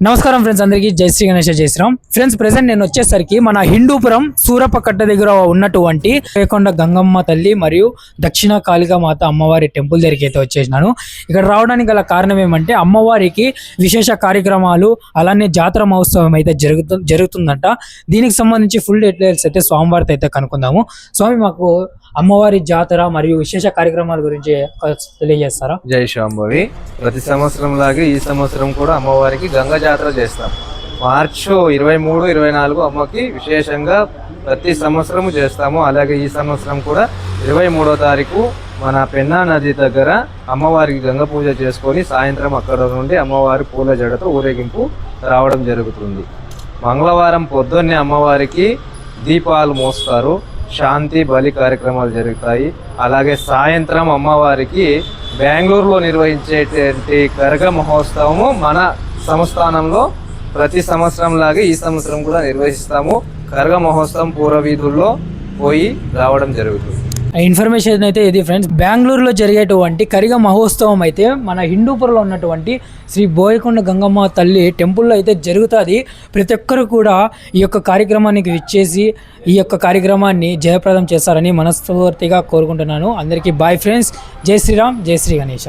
నమస్కారం ఫ్రెండ్స్, అందరికీ జై శ్రీ గణేష్, జై శ్రీరామ్. ఫ్రెండ్స్, ప్రెసెంట్ నేను వచ్చేసరికి మన హిందూపురం సూరపకట్ట దగ్గర ఉన్నటువంటి రేకొండ గంగమ్మ తల్లి మరియు దక్షిణ కాళికామాత అమ్మవారి టెంపుల్ దగ్గరికి అయితే వచ్చేసినాను. ఇక్కడ రావడానికి గల కారణం ఏమంటే అమ్మవారికి విశేష కార్యక్రమాలు అలానే జాతర మహోత్సవం అయితే జరుగుతుందంట. దీనికి సంబంధించి ఫుల్ డీటెయిల్స్ అయితే స్వామివారితో అయితే కనుక్కుందాము. స్వామి, మాకు అమ్మవారి జాతర మరియు విశేష కార్యక్రమాల గురించి తెలియజేస్తారా? జై శాంభవి. ప్రతి సంవత్సరం లాగే ఈ సంవత్సరం కూడా అమ్మవారికి గంగా జాతర చేస్తాం. మార్చి 23, 24 అమ్మకి విశేషంగా ప్రతి సంవత్సరం చేస్తాము. అలాగే ఈ సంవత్సరం కూడా 23వ తారీఖు మన పెన్నా నది దగ్గర అమ్మవారికి గంగ పూజ చేసుకొని సాయంత్రం అక్కడ నుండి అమ్మవారి పూల జడతో ఊరేగింపు రావడం జరుగుతుంది. మంగళవారం పొద్దున్నే అమ్మవారికి దీపాలు మోస్తారు, శాంతి బలి కార్యక్రమాలు జరుగుతాయి. అలాగే సాయంత్రం అమ్మవారికి బెంగళూరులో నిర్వహించేటువంటి కరగ మహోత్సవము మన సంస్థానంలో ప్రతి సంవత్సరం లాగే ఈ సంవత్సరం కూడా నిర్వహిస్తాము. కరగ మహోత్సవం పూర్వ వీధుల్లో పోయి రావడం జరుగుతుంది. ఇన్ఫర్మేషన్ అయితే ఇది ఫ్రెండ్స్. బెంగళూరులో జరిగేటువంటి కరిగ మహోత్సవం అయితే మన హిందూపురంలో ఉన్నటువంటి శ్రీ బోయకొండ గంగమ్మ తల్లి టెంపుల్లో అయితే జరుగుతుంది. ప్రతి ఒక్కరు కూడా ఈ యొక్క కార్యక్రమానికి విచ్చేసి ఈ యొక్క కార్యక్రమాన్ని జయప్రదం చేస్తారని మనస్ఫూర్తిగా కోరుకుంటున్నాను. అందరికీ బాయ్ ఫ్రెండ్స్. జై శ్రీరామ్, జై శ్రీ గణేష.